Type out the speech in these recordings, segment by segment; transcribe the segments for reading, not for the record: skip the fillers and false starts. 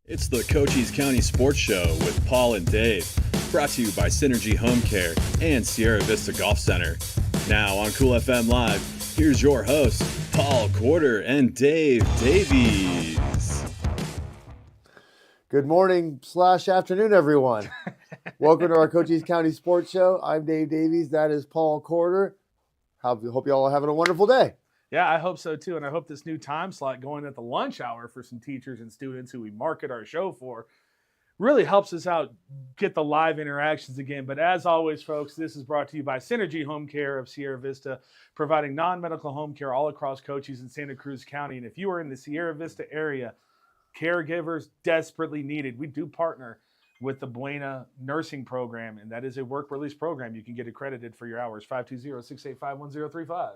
It's the Cochise County Sports Show with Paul and Dave, brought to you by Synergy HomeCare and Sierra Vista Golf Center. Now on Cool FM Live, here's your hosts, Paul Quarter and Dave Davies. Good morning / afternoon, everyone. Welcome to our Cochise County Sports Show. I'm Dave Davies. That is Paul Quarter. Hope you all are having a wonderful day. Yeah, I hope so too. And I hope this new time slot going at the lunch hour for some teachers and students who we market our show for really helps us out get the live interactions again. But as always, folks, this is brought to you by Synergy Home Care of Sierra Vista, providing non-medical home care all across Cochise and Santa Cruz County. And if you are in the Sierra Vista area, caregivers desperately needed. We do partner with the Buena Nursing Program, and that is a work release program. You can get accredited for your hours, 520-685-1035.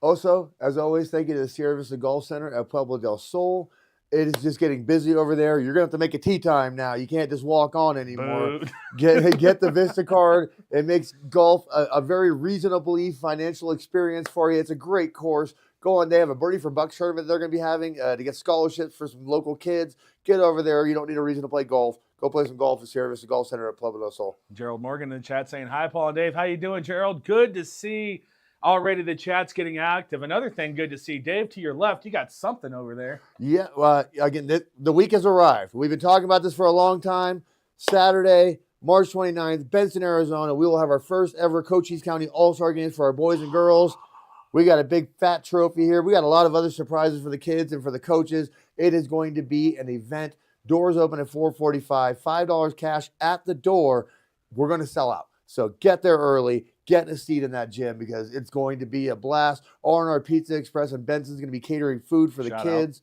Also, as always, thank you to the Sierra Vista Golf Center at Pueblo Del Sol. It is just getting busy over there. You're going to have to make a tee time now. You can't just walk on anymore. Get the Vista card. It makes golf a very reasonably financial experience for you. It's a great course. Go on. They have a Birdie for Bucks tournament they're going to be having to get scholarships for some local kids. Get over there. You don't need a reason to play golf. Go play some golf at Sierra Vista Golf Center at Pueblo Del Sol. Gerald Morgan in the chat saying, hi, Paul and Dave. How you doing, Gerald? Good to see. Already the chat's getting active. Another thing good to see, Dave, to your left, you got something over there. Yeah, again, the week has arrived. We've been talking about this for a long time. Saturday, March 29th, Benson, Arizona. We will have our first ever Cochise County All-Star Games for our boys and girls. We got a big fat trophy here. We got a lot of other surprises for the kids and for the coaches. It is going to be an event. Doors open at 4:45, $5 cash at the door. We're going to sell out. So get there early. Get a seat in that gym because it's going to be a blast. R&R Pizza Express and Benson's going to be catering food for the kids.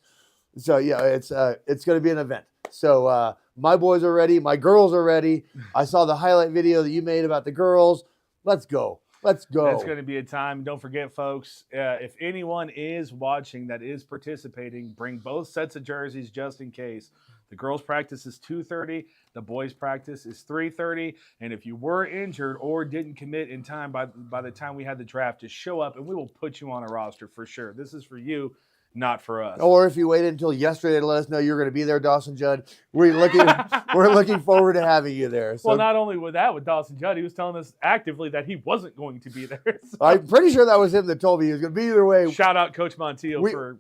So, yeah, it's going to be an event. So my boys are ready. My girls are ready. I saw the highlight video that you made about the girls. Let's go. Let's go. It's going to be a time. Don't forget, folks, if anyone is watching that is participating, bring both sets of jerseys just in case. The girls' practice is 2:30. The boys' practice is 3:30. And if you were injured or didn't commit in time by the time we had the draft, just show up and we will put you on a roster for sure. This is for you, not for us. Or if you waited until yesterday to let us know you're going to be there, Dawson Judd, we're looking forward to having you there. So, well, not only with Dawson Judd, he was telling us actively that he wasn't going to be there. So. I'm pretty sure that was him that told me he was going to be either way. Shout out Coach Montiel for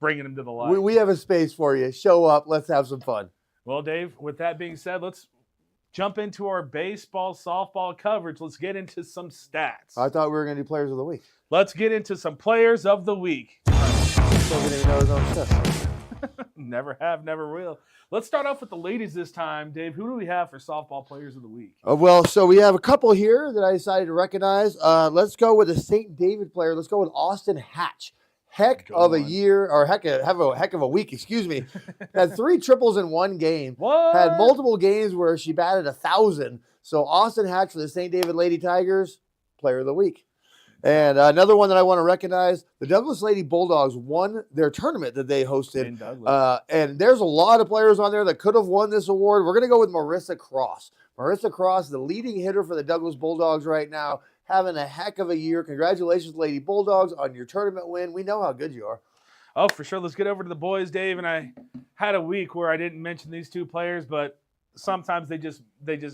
bringing him to the line. We have a space for you. Show up. Let's have some fun. Well, Dave, with that being said, let's jump into our baseball, softball coverage. Let's get into some stats. I thought we were going to do players of the week. Let's get into some players of the week. Still didn't even know his own stuff. Never have, never will. Let's start off with the ladies this time. Dave, who do we have for softball players of the week? So we have a couple here that I decided to recognize. Let's go with a St. David player. Let's go with Austin Hatch. Heck of a week, excuse me. Had 3 triples in one game. What? Had multiple games where she batted 1,000. So Austin Hatch for the St. David Lady Tigers, player of the week. And another one that I want to recognize, the Douglas Lady Bulldogs won their tournament that they hosted. And there's a lot of players on there that could have won this award. We're going to go with Marissa Cross. Marissa Cross, the leading hitter for the Douglas Bulldogs right now, having a heck of a year. Congratulations, Lady Bulldogs, on your tournament win. We know how good you are. Oh, for sure. Let's get over to the boys, Dave. And I had a week where I didn't mention these 2 players, but sometimes they just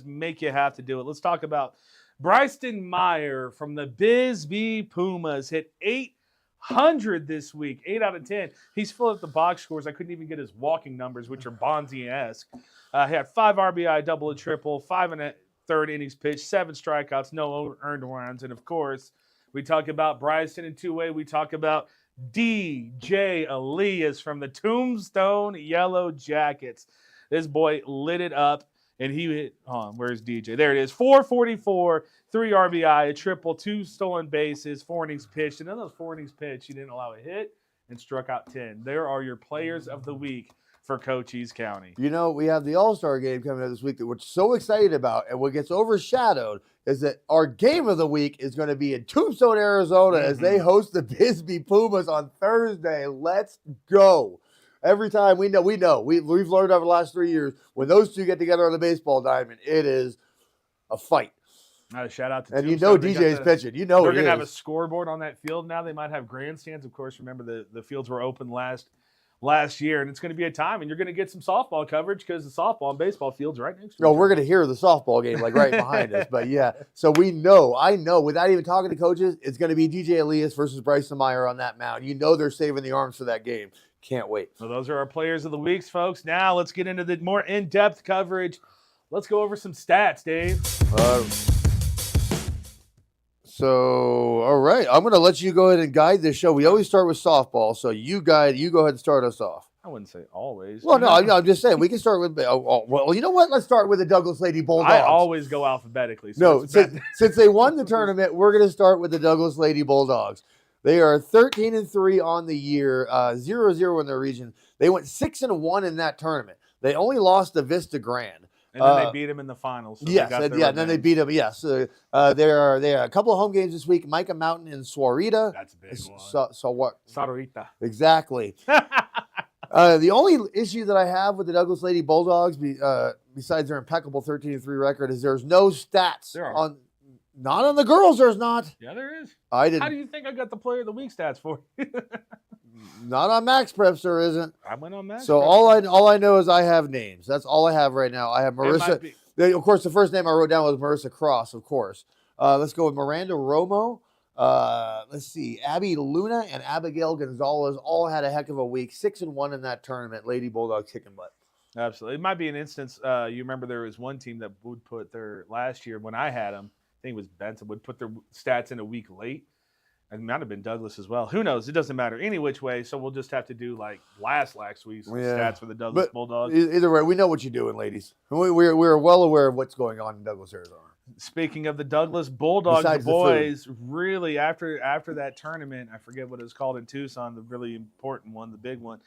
make you have to do it. Let's talk about Bryson Meyer from the Bisbee Pumas. Hit 800 this week, 8 out of 10. He's full of the box scores. I couldn't even get his walking numbers, which are Bonzi-esque. He had 5 RBI, double, a triple, 5 1/3 innings pitched, 7 strikeouts, no earned runs. And, of course, we talk about Bryson in two-way. We talk about DJ Elias from the Tombstone Yellow Jackets. This boy lit it up, and he hit where's DJ? There it is. 444, 3 RBI, a triple, 2 stolen bases, 4 innings pitched. And in those 4 innings pitched, he didn't allow a hit and struck out 10. There are your players of the week for Cochise County. You know, we have the All-Star game coming up this week that we're so excited about, and what gets overshadowed is that our game of the week is going to be in Tombstone, Arizona, as they host the Bisbee Pumas on Thursday. Let's go. Every time we've learned over the last 3 years, when those two get together on the baseball diamond, it is a fight. Shout out to and Tombstone. DJ's pitching. They're going to have a scoreboard on that field now. They might have grandstands. Of course, remember the fields were open last last year, and it's going to be a time, and you're going to get some softball coverage because the softball and baseball fields right next to each No, we're other. going to hear the softball game like right behind us. But yeah, so I know, without even talking to coaches, it's going to be DJ Elias versus Bryson Meyer on that mound. You know they're saving the arms for that game. Can't wait. So those are our players of the weeks, folks. Now let's get into the more in-depth coverage. Let's go over some stats, Dave. All right, I'm going to let you go ahead and guide this show. We always start with softball, so you go ahead and start us off. I wouldn't say always. Well, no, I'm just saying we can start with. Well, you know what? Let's start with the Douglas Lady Bulldogs. I always go alphabetically. So No, since they won the tournament, we're going to start with the Douglas Lady Bulldogs. They are 13-3 on the year, 0-0 in their region. They went 6-1 in that tournament. They only lost the Vista Grand. And then they beat them in the finals. So yes, and then they beat them. Yes, there are a couple of home games this week. Micah Mountain and Swarita. That's a big one. So what? Sarorita. Exactly. The only issue that I have with the Douglas Lady Bulldogs, besides their impeccable 13-3 record, is there's no stats on. Not on the girls. There's not. Yeah, there is. I didn't. How do you think I got the player of the week stats for? Not on Max Preps, there isn't. I went on Max. So Preps. all I know is I have names. That's all I have right now. I have Marissa. Of course, the first name I wrote down was Marissa Cross. Of course. Let's go with Miranda Romo. Let's see. Abby Luna and Abigail Gonzalez all had a heck of a week. 6-1 in that tournament. Lady Bulldogs kicking butt. Absolutely. It might be an instance. You remember there was one team that would put their last year when I had them. I think it was Benson would put their stats in a week late. It might have been Douglas as well. Who knows? It doesn't matter. Any which way. So we'll just have to do like last week's stats for the Douglas Bulldogs. Either way, we know what you're doing, ladies. We're well aware of what's going on in Douglas, Arizona. Speaking of the Douglas Bulldogs, Besides the boys really after that tournament, I forget what it was called in Tucson, the really important one, the big one,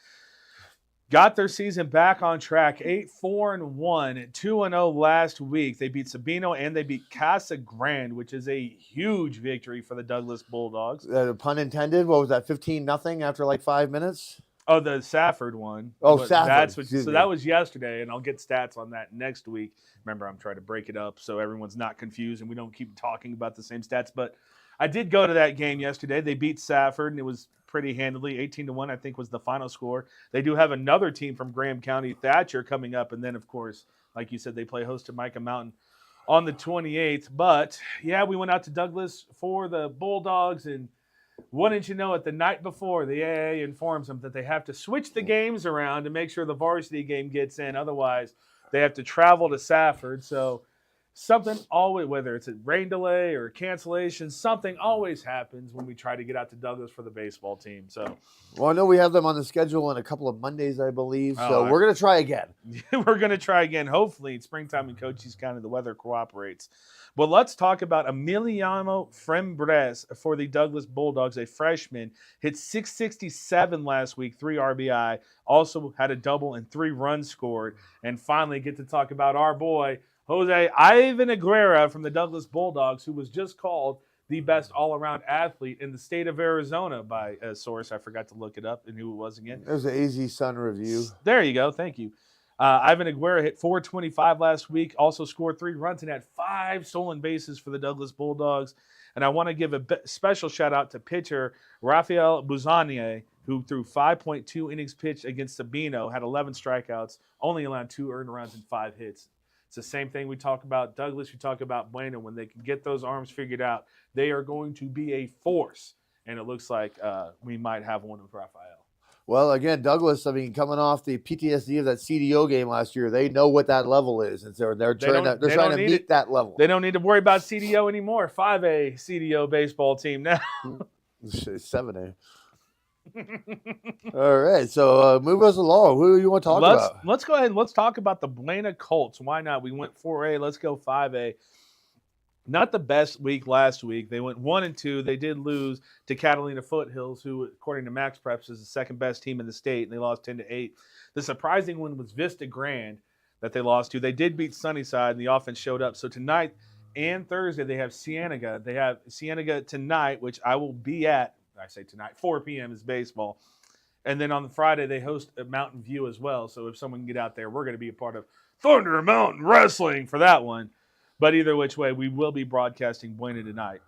got their season back on track. 8-4-1, 2-0 last week. They beat Sabino and they beat Casa Grande, which is a huge victory for the Douglas Bulldogs. Pun intended. What was that? 15-0 after like 5 minutes. Oh, the Safford one. Oh, Safford. So that was yesterday, and I'll get stats on that next week. Remember, I'm trying to break it up so everyone's not confused and we don't keep talking about the same stats. But I did go to that game yesterday. They beat Safford, and it was pretty handily. 18-1, I think, was the final score. They do have another team from Graham County, Thatcher, coming up. And then, of course, like you said, they play host to Micah Mountain on the 28th. But, yeah, we went out to Douglas for the Bulldogs, and wouldn't you know it, the night before, the AA informs them that they have to switch the games around to make sure the varsity game gets in. Otherwise, they have to travel to Safford. So something always, whether it's a rain delay or cancellation, something always happens when we try to get out to Douglas for the baseball team. So, well, I know we have them on the schedule in a couple of Mondays, I believe. So we're going to try again. We're going to try again. Hopefully, it's springtime in Cochise County. The weather cooperates. But let's talk about Emiliano Frembres for the Douglas Bulldogs, a freshman. Hit .667 last week, 3 RBI. Also had a double and 3 runs scored. And finally, get to talk about our boy, Jose Ivan Aguera from the Douglas Bulldogs, who was just called the best all-around athlete in the state of Arizona by a source. I forgot to look it up and who it was again. It was an AZ Sun review. There you go. Thank you. Ivan Aguera hit .425 last week, also scored 3 runs and had 5 stolen bases for the Douglas Bulldogs. And I want to give a special shout-out to pitcher Rafael Buzanier, who threw 5.2 innings pitched against Sabino, had 11 strikeouts, only allowed 2 earned runs and 5 hits. It's the same thing we talk about Douglas, we talk about Bueno. When they can get those arms figured out, they are going to be a force. And it looks like we might have one with Rafael. Well, again, Douglas, I mean, coming off the PTSD of that CDO game last year, they know what that level is. And so they're trying to meet that level. They don't need to worry about CDO anymore. 5A CDO baseball team now. 7A. All right, so move us along. Who do you want to talk about? Let's go ahead and let's talk about the Buena Colts. Why not? We went 4A. Let's go 5A. Not the best week last week. They went 1-2. They did lose to Catalina Foothills, who, according to Max Preps, is the second best team in the state, and they lost 10-8. The surprising one was Vista Grand that they lost to. They did beat Sunnyside, and the offense showed up. So tonight and Thursday, they have Cienega. They have Cienega tonight, which I will be at. I say tonight, 4 p.m. is baseball. And then on the Friday, they host Mountain View as well. So if someone can get out there, we're going to be a part of Thunder Mountain Wrestling for that one. But either which way, we will be broadcasting Buena tonight.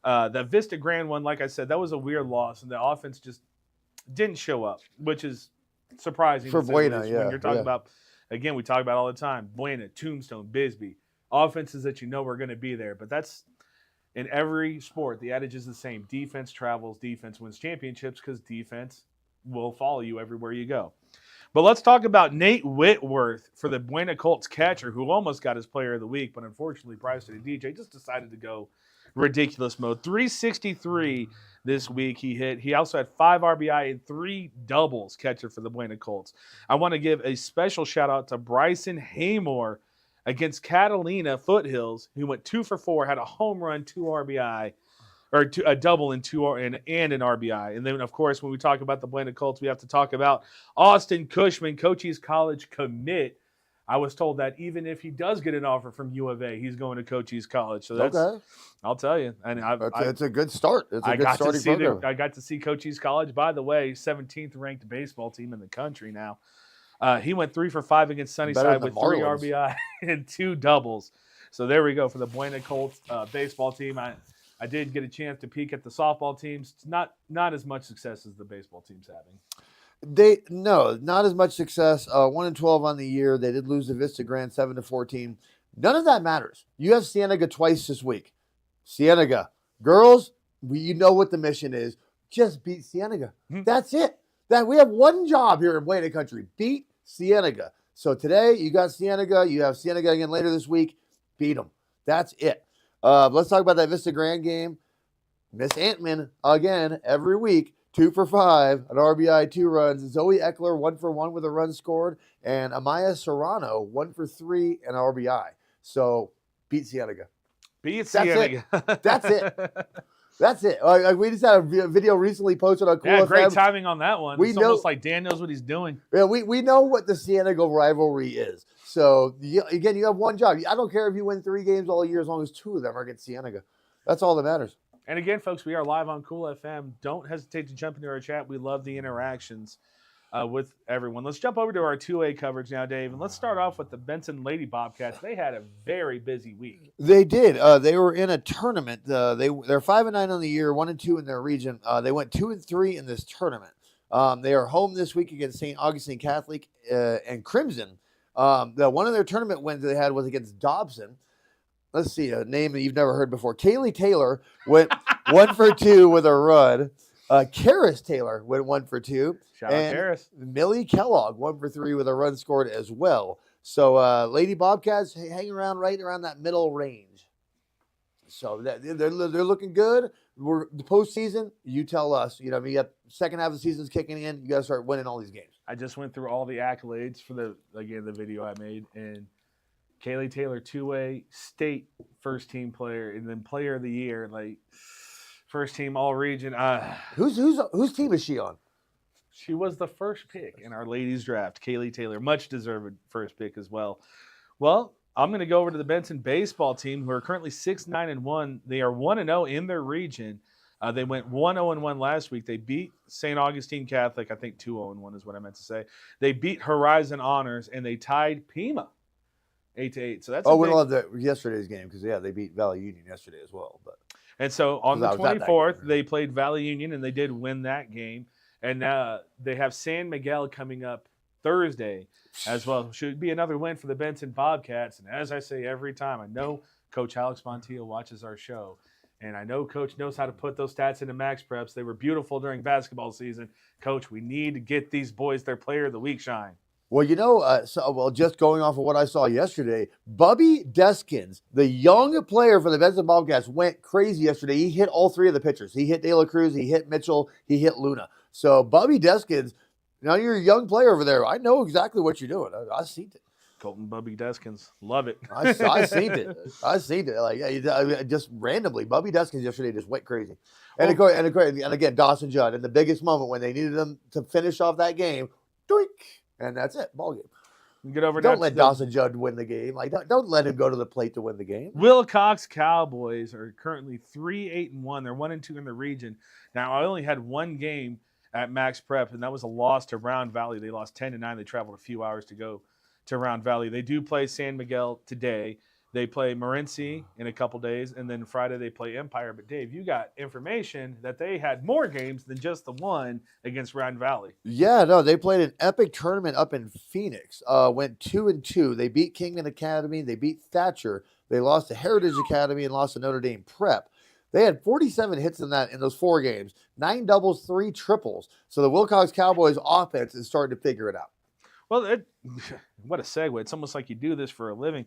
The Vista Grand one, like I said, that was a weird loss, and the offense just didn't show up, which is surprising For to say the Buena, least. yeah, When you're talking yeah. about, again, we talk about all the time, Buena, Tombstone, Bisbee, offenses that you know are going to be there. But that's in every sport. The adage is the same. Defense travels, defense wins championships because defense will follow you everywhere you go. But let's talk about Nate Whitworth for the Buena Colts catcher, who almost got his player of the week, but unfortunately Bryson and DJ just decided to go ridiculous mode. 363 this week he hit. He also had 5 RBI and 3 doubles catcher for the Buena Colts. I want to give a special shout out to Bryson Haymore against Catalina Foothills, who went 2 for 4, had a home run, 2 RBI, or a double and and an RBI. And then, of course, when we talk about the Buena Colts, we have to talk about Austin Cushman, Cochise College commit. I was told that even if he does get an offer from U of A, he's going to Cochise College. So that's, Okay. I'll tell you. And It's a good start. It's a good starting program. I got to see Cochise College. By the way, 17th ranked baseball team in the country now. He went 3 for 5 against Sunnyside with 3 Marlins. RBI and 2 doubles. So there we go for the Buena Colts baseball team. I did get a chance to peek at the softball teams. It's not as much success as the baseball team's having. Not as much success. 1-12 on the year. They did lose to Vista Grand 7-14. None of that matters. You have Cienega twice this week. Cienega, girls, you know what the mission is. Just beat Cienega. That's it. That we have one job here in Buena Country: beat Cienega. So today you got Cienega. You have Cienega again later this week. Beat them. That's it. Let's talk about that Vista Grand game. Miss Antman again every week. 2 for 5, an RBI, 2 runs. Zoe Eckler, 1 for 1 with a run scored. And Amaya Serrano, 1 for 3 and an RBI. So, beat Cienega. Beat Cienega. That's it. That's it. We just had a video recently posted on Cool FM. Great timing on that one. It's almost like Dan knows what he's doing. Yeah, we know what the Cienega rivalry is. So, again, you have one job. I don't care if you win 3 games all year as long as 2 of them are against Cienega. That's all that matters. And again, folks, we are live on Cool FM. Don't hesitate to jump into our chat. We love the interactions with everyone. Let's jump over to our 2A coverage now, Dave. And let's start off with the Benson Lady Bobcats. They had a very busy week. They did. They were in a tournament. They're 5-9 on the year, 1-2 in their region. They went 2-3 in this tournament. They are home this week against St. Augustine Catholic and Crimson. One of their tournament wins they had was against Dobson. Let's see, a name that you've never heard before. Kaylee Taylor went 1 for 2 with a run. Karis Taylor went 1 for 2. Shout out Karis. Millie Kellogg 1 for 3 with a run scored as well. So Lady Bobcats hang around right around that middle range. So they're looking good. We're the postseason. You tell us. You have second half of the season's kicking in. You got to start winning all these games. I just went through all the accolades for the video I made, and Kaylee Taylor, 2A state first team player, and then player of the year, like first team all region. Whose team is she on? She was the first pick in our ladies draft. Kaylee Taylor, much deserved first pick as well. Well, I'm going to go over to the Benson baseball team, who are currently 6-9-1. They are 1-0 in their region. They went 1-0-1 last week. They beat St. Augustine Catholic. I think 2-0-1 is what I meant to say. They beat Horizon Honors, and they tied Pima 8-8. So that's we love yesterday's game because they beat Valley Union yesterday as well. And so on the 24th, they played Valley Union, and they did win that game. And they have San Miguel coming up Thursday as well. Should be another win for the Benson Bobcats. And as I say every time, I know Coach Alex Montiel watches our show. And I know Coach knows how to put those stats into max preps. They were beautiful during basketball season. Coach, we need to get these boys their player of the week shine. Well, just going off of what I saw yesterday, Bubby Deskins, the young player for the Benson Bobcats, went crazy yesterday. He hit all 3 of the pitchers. He hit De La Cruz, he hit Mitchell, he hit Luna. So Bubby Deskins, now you're a young player over there. I know exactly what you're doing. I seen it. Colton Bubby Deskins, love it. I seen it. I seen it. Just randomly, Bubby Deskins yesterday just went crazy. And again, Dawson Judd in the biggest moment when they needed them to finish off that game, doink. And that's it, ball game. Don't let Dawson Judd win the game. Don't let him go to the plate to win the game. Wilcox Cowboys are currently 3-8-1. They're 1-2 in the region. Now, I only had one game at Max Prep, and that was a loss to Round Valley. They lost 10-9. They traveled a few hours to go to Round Valley. They do play San Miguel today. They play Morenci in a couple days, and then Friday they play Empire. But, Dave, you got information that they had more games than just the one against Round Valley. Yeah, no, they played an epic tournament up in Phoenix. Went 2-2. They beat Kingman Academy. They beat Thatcher. They lost to Heritage Academy and lost to Notre Dame Prep. They had 47 hits in those 4 games, 9 doubles, 3 triples. So the Wilcox Cowboys offense is starting to figure it out. Well, what a segue. It's almost like you do this for a living.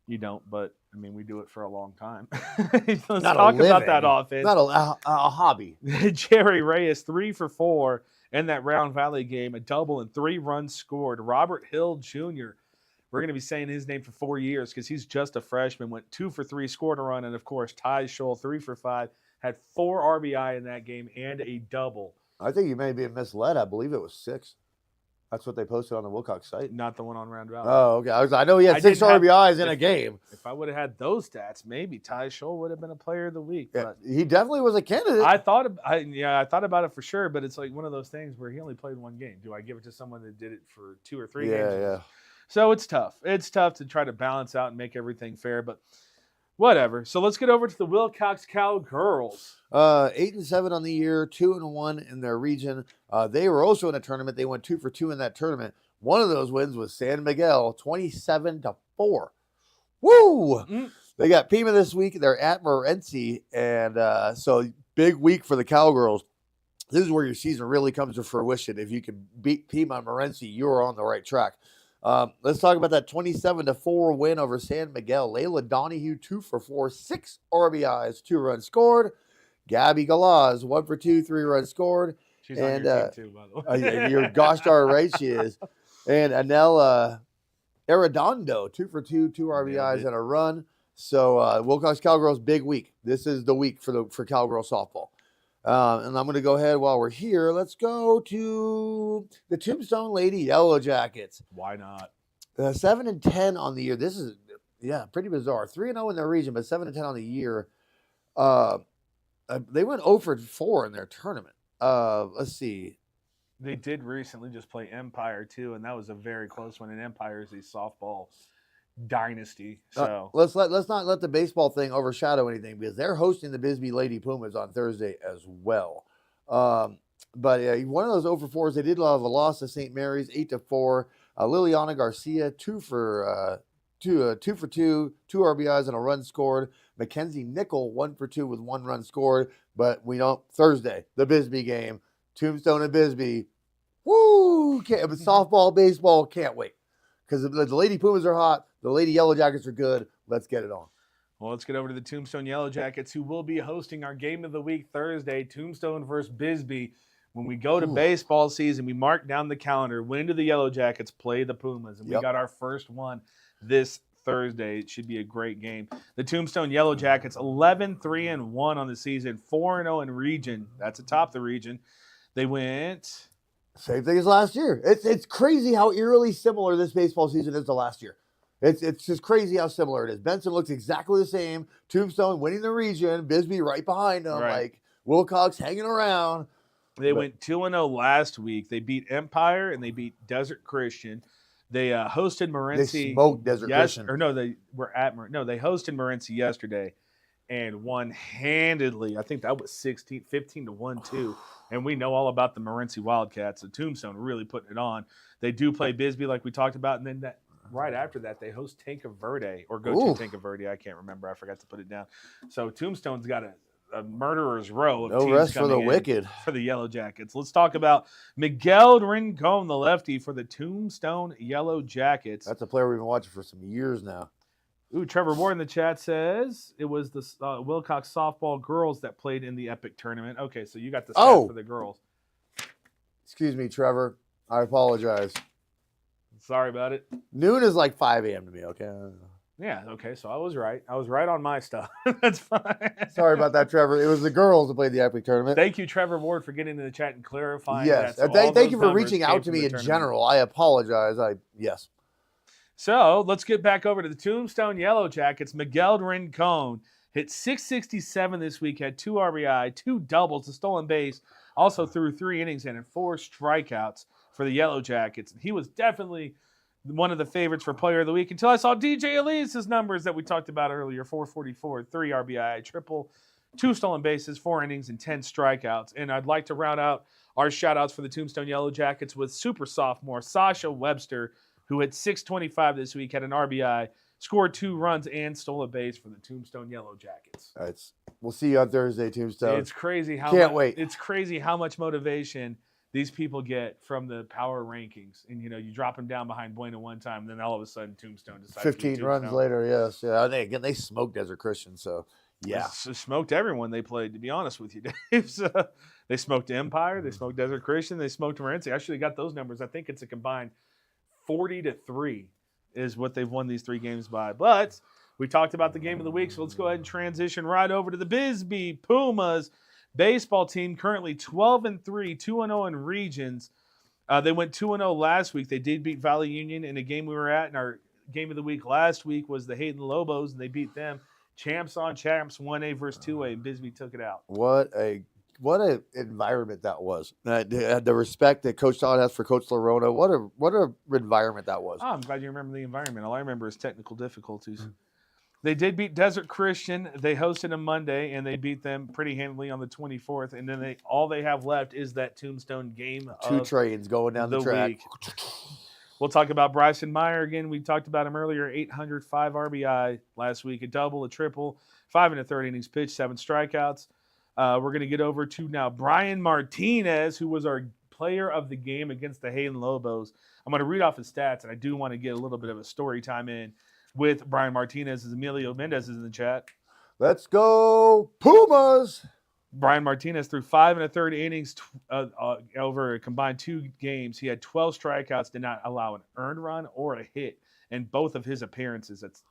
You don't, but, I mean, we do it for a long time. Let's talk about that offense. Not a hobby. Jerry Reyes, 3 for 4 in that Round Valley game, a double and 3 runs scored. Robert Hill Jr., we're going to be saying his name for 4 years because he's just a freshman, went 2 for 3, scored a run, and, of course, Ty Scholl, 3 for 5, had 4 RBI in that game and a double. I think you may be misled. I believe it was 6. That's what they posted on the Wilcox site. Not the one on Round Valley. Oh, okay. I know he had 6 RBIs in a game. If I would have had those stats, maybe Ty Scholl would have been a player of the week. Yeah, but he definitely was a candidate. I thought about it for sure, but it's like one of those things where he only played 1 game. Do I give it to someone that did it for 2 or 3 games? Yeah. So it's tough. It's tough to try to balance out and make everything fair, but whatever. So let's get over to the Wilcox Cowgirls. 8-7 on the year, 2-1 in their region. They were also in a tournament. They went 2 for 2 in that tournament. One of those wins was San Miguel, 27-4. Woo! They got Pima this week. They're at Morenci, and so big week for the Cowgirls. This is where your season really comes to fruition. If you can beat Pima and Morenci, you are on the right track. Let's talk about that 27-4 win over San Miguel. Layla Donahue, 2 for 4, 6 RBIs, 2 runs scored. Gabby Galaz, 1 for 2, 3 runs scored. She's on your team too, by the way. You're gosh darn right she is. And Anel Arredondo, 2 for 2, 2 RBIs and a run. So Wilcox Cowgirls, big week. This is the week for Cowgirl softball. And I'm going to go ahead while we're here. Let's go to the Tombstone Lady Yellow Jackets. Why not? 7-10 on the year. This is, pretty bizarre. 3-0 in their region, but 7-10 on the year. They went 0 for 4 in their tournament. Let's see. They did recently just play Empire, too, and that was a very close one. And Empire is a softball dynasty. So let's not let the baseball thing overshadow anything because they're hosting the Bisbee Lady Pumas on Thursday as well. But one of those 0 for 4s, they did have a loss to St. Mary's, 8-4. Liliana Garcia, 2 for 2, 2 RBIs and a run scored. Mackenzie Nickel, 1 for 2 with 1 run scored. But we don't. Thursday, the Bisbee game, Tombstone and Bisbee. Woo! Softball, baseball, can't wait. Because the Lady Pumas are hot. The Lady Yellow Jackets are good. Let's get it on. Well, let's get over to the Tombstone Yellow Jackets, who will be hosting our game of the week Thursday, Tombstone versus Bisbee. When we go to baseball season, we mark down the calendar. When do the Yellow Jackets play the Pumas? And we got our first one this Thursday. It should be a great game. The Tombstone Yellow Jackets, 11-3-1 on the season, 4-0 in region. That's atop the region. They went... Same thing as last year. It's crazy how eerily similar this baseball season is to last year. It's just crazy how similar it is. Benson looks exactly the same. Tombstone winning the region. Bisbee right behind them. Right. Like Wilcox hanging around. They went 2-0 last week. They beat Empire and they beat Desert Christian. They hosted Morenci. They smoked Desert Christian. Or no, they hosted Morenci yesterday and won handedly. I think that was 15-1 too. And we know all about the Morenci Wildcats. The Tombstone really putting it on. They do play Bisbee like we talked about, and then right after that, they host Tanca Verde or go to Tanca Verde. I can't remember. I forgot to put it down. So Tombstone's got a murderer's row of teams rest for the coming wicked for the Yellow Jackets. Let's talk about Miguel Rincon, the lefty for the Tombstone Yellow Jackets. That's a player we've been watching for some years now. Ooh, Trevor Ward in the chat says it was the Wilcox softball girls that played in the Epic tournament. Okay, so you got the stat for the girls. Excuse me, Trevor. I apologize. Sorry about it. Noon is like 5 a.m. to me, okay? Yeah, okay, so I was right. I was right on my stuff. That's fine. Sorry about that, Trevor. It was the girls that played the Epic tournament. Thank you, Trevor Ward, for getting in the chat and clarifying that. So thank you for reaching out to me in general. I apologize. Yes. So let's get back over to the Tombstone Yellow Jackets. Miguel Rincon hit .667 this week, had 2 RBI, 2 doubles, a stolen base, also threw 3 innings and 4 strikeouts for the Yellow Jackets. He was definitely one of the favorites for player of the week until I saw DJ Elias's numbers that we talked about earlier. 444, 3 RBI, triple, 2 stolen bases, 4 innings, and 10 strikeouts. And I'd like to round out our shout-outs for the Tombstone Yellow Jackets with super sophomore Sasha Webster, who hit .625 this week, had an RBI, scored 2 runs, and stole a base for the Tombstone Yellow Jackets. All right. We'll see you on Thursday, Tombstone. It's crazy how Can't wait. It's crazy how much motivation these people get from the power rankings. And, you drop them down behind Buena one time, then all of a sudden Tombstone decides 15 runs later, yes. Yeah, they smoked Desert Christian, so yeah. They smoked everyone they played, to be honest with you, Dave. So they smoked Empire, they smoked Desert Christian, they smoked Morenci. I actually got those numbers. I think it's a combined 40-3 is what they've won these 3 games by. But we talked about the game of the week, so let's go ahead and transition right over to the Bisbee Pumas baseball team, currently 12-3, 2-0 in regions. They went 2-0 last week. They did beat Valley Union in a game we were at, and our game of the week last week was the Hayden Lobos, and they beat them. Champs on champs, 1A versus 2A, and Bisbee took it out. What a environment that was. The respect that Coach Todd has for Coach Lorona. What a environment that was. Oh, I'm glad you remember the environment. All I remember is technical difficulties. They did beat Desert Christian. They hosted them Monday, and they beat them pretty handily on the 24th. And then all they have left is that Tombstone game. 2 trains going down the track. Week. We'll talk about Bryson Meyer again. We talked about him earlier. 805 RBI last week, a double, a triple, 5 1/3 innings pitched, 7 strikeouts. We're going to get over to now Brian Martinez, who was our player of the game against the Hayden Lobos. I'm going to read off his stats, and I do want to get a little bit of a story time in with Brian Martinez, as Emilio Mendez is in the chat. Let's go Pumas! Brian Martinez threw 5 1/3 innings over a combined 2 games. He had 12 strikeouts, did not allow an earned run or a hit in both of his appearances. That's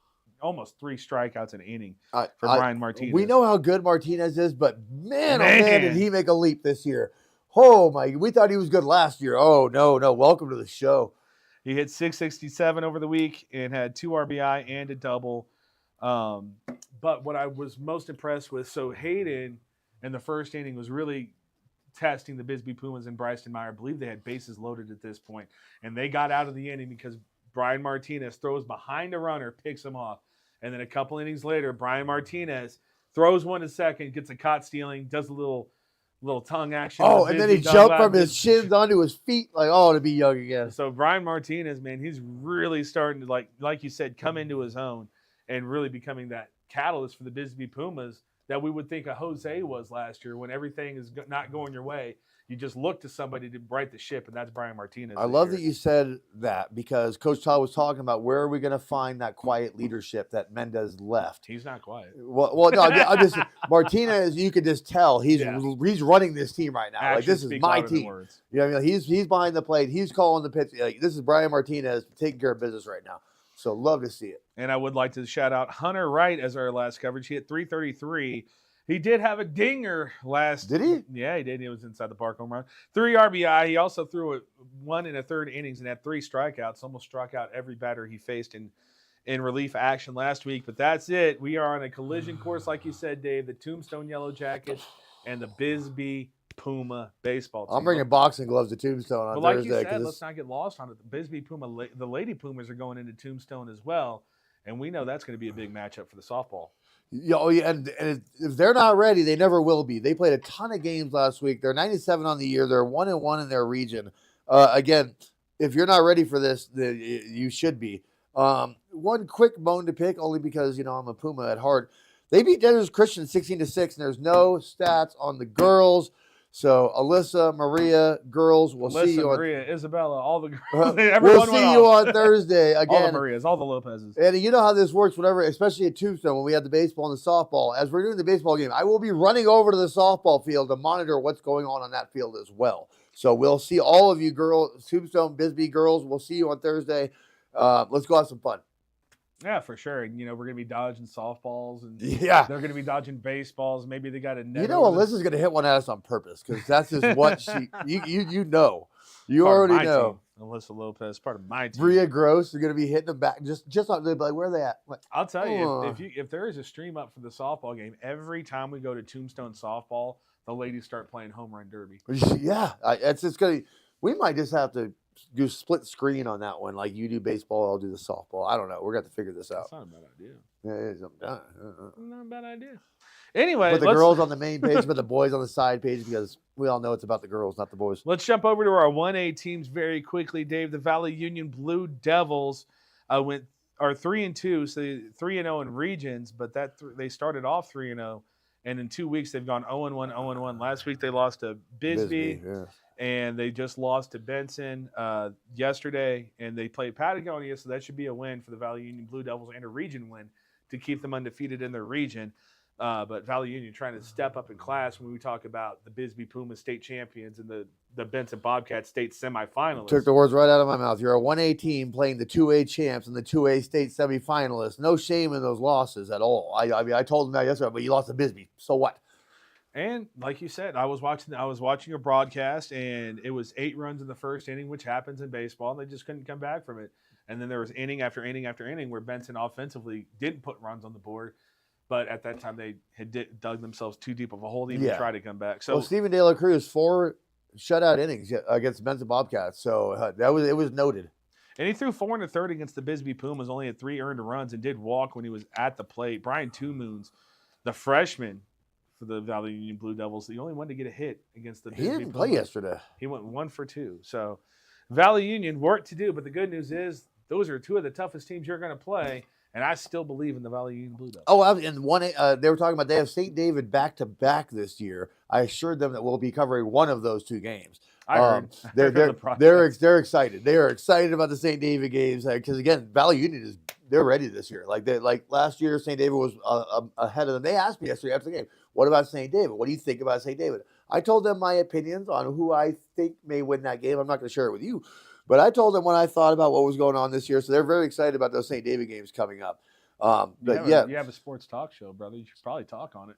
almost 3 strikeouts an inning for Brian Martinez. We know how good Martinez is, but man, did he make a leap this year. Oh, my. We thought he was good last year. Oh, no. Welcome to the show. He hit .667 over the week and had 2 RBI and a double. But what I was most impressed with, so Hayden in the first inning was really testing the Bisbee Pumas and Bryson Meyer. I believe they had bases loaded at this point, and they got out of the inning because Brian Martinez throws behind a runner, picks him off. And then a couple innings later, Brian Martinez throws one to second, gets a caught stealing, does a little tongue action. Oh, and then he jumped from his shins onto his feet, to be young again. So Brian Martinez, man, he's really starting to, like you said, come into his own and really becoming that catalyst for the Bisbee Pumas that we would think a Jose was last year when everything is not going your way. You just look to somebody to right the ship, and that's Brian Martinez. I love that you said that because Coach Todd was talking about where are we going to find that quiet leadership that Mendez left. He's not quiet. Well, no, I'm just Martinez. You could just tell he's running this team right now. Actions this is my team. You know what I mean? He's behind the plate. He's calling the pitch. This is Brian Martinez taking care of business right now. So love to see it. And I would like to shout out Hunter Wright as our last coverage. He hit .333. He did have a dinger last. Did he? Yeah, he did. He was inside the park home run. 3 RBI. He also threw 1 1/3 innings and had 3 strikeouts. Almost struck out every batter he faced in relief action last week. But that's it. We are on a collision course, like you said, Dave. The Tombstone Yellow Jackets and the Bisbee Puma baseball team. I'm bringing boxing gloves to Tombstone on Thursday. Like you said, let's not get lost on it. The Bisbee Puma, the Lady Pumas are going into Tombstone as well. And we know that's going to be a big matchup for the softball. And if they're not ready, they never will be. They played a ton of games last week. They're 97 on the year. They're 1-1 in their region. Again, if you're not ready for this, you should be. One quick bone to pick, only because I'm a Puma at heart. They beat Desert Christian 16-6, and there's no stats on the girls. So Alyssa, Maria, girls, we'll see you. Maria, Isabella, all the girls. We'll see you on Thursday again. All the Marias, all the Lopez's. And you know how this works. Whenever, especially at Tombstone, when we have the baseball and the softball, as we're doing the baseball game, I will be running over to the softball field to monitor what's going on that field as well. So we'll see all of you girls, Tombstone, Bisbee girls. We'll see you on Thursday. Let's go have some fun. Yeah, for sure. And, we're going to be dodging softballs, and they're going to be dodging baseballs. Maybe they got a net. Alyssa's going to hit one at us on purpose because that's just what you know. You already know. Team. Alyssa Lopez, part of my team. Bria Gross is going to be hitting them back. Just on, like, where are they at? Like, I'll tell you, if there is a stream up for the softball game, every time we go to Tombstone softball, the ladies start playing home run derby. Yeah, it's going to. We might just have to do split screen on that one. Like you do baseball, I'll do the softball. I don't know. We're going to figure this out. That's not a bad idea. Yeah, it is. Not a bad idea. Anyway, but the girls on the main page, but the boys on the side page, because we all know it's about the girls, not the boys. Let's jump over to our 1A teams very quickly, Dave. The Valley Union Blue Devils are 3-2, so 3-0 in regions, but they started off 3-0, and in 2 weeks they've gone 0-1, 0-1. Last week they lost to Bisbee. Yeah. And they just lost to Benson yesterday, and they played Patagonia, so that should be a win for the Valley Union Blue Devils and a region win to keep them undefeated in their region. But Valley Union trying to step up in class when we talk about the Bisbee Pumas state champions and the Benson Bobcats state semifinalists. Took the words right out of my mouth. You're a 1A team playing the 2A champs and the 2A state semifinalists. No shame in those losses at all. I mean, I told them that yesterday, but you lost to Bisbee. So what? And like you said, I was watching a broadcast, and it was 8 runs in the first inning, which happens in baseball, and they just couldn't come back from it. And then there was inning after inning after inning where Benson offensively didn't put runs on the board, but at that time they had dug themselves too deep of a hole to even try to come back. So Stephen De La Cruz 4 shutout innings against the Benson Bobcats, so it was noted. And he threw 4 in the third against the Bisbee Pumas, only had 3 earned runs, and did walk when he was at the plate. Brian Two Moons, the freshman for the Valley Union Blue Devils, the only one to get a hit against the Bisbee He didn't Pumas. play yesterday. He went 1 for 2. So Valley Union, work to do, but the good news is those are 2 of the toughest teams you're going to play, and I still believe in the Valley Union Blue Devils. Oh, and they were talking about they have St. David back-to-back this year. I assured them that we'll be covering one of those 2 games. I heard. They're excited. They are excited about the St. David games because again, Valley Union they're ready this year. Like last year, St. David was ahead of them. They asked me yesterday after the game, "What about St. David? What do you think about St. David?" I told them my opinions on who I think may win that game. I'm not going to share it with you, but I told them what I thought about what was going on this year. So they're very excited about those St. David games coming up. You have a sports talk show, brother. You should probably talk on it.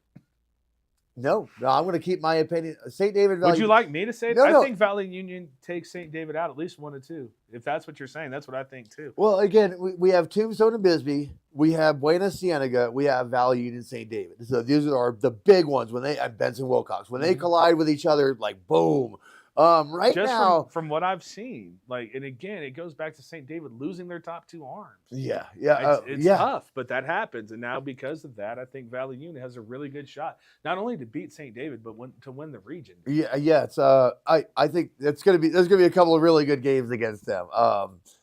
No, I'm going to keep my opinion. St. David Valley. Would you like me to say it? No. I think Valley Union takes St. David out at least 1 or 2. If that's what you're saying, that's what I think too. Well, again, we have Tombstone and Bisbee. We have Buena Cienega. We have Valley Union St. David. So these are the big ones when and Benson Wilcox. When they collide with each other, like boom. Now, from what I've seen, and again, it goes back to St. David losing their top 2 arms. It's tough, but that happens, and now because of that, I think Valley Union has a really good shot, not only to beat St. David, but to win the region. It's I think there's gonna be a couple of really good games against them.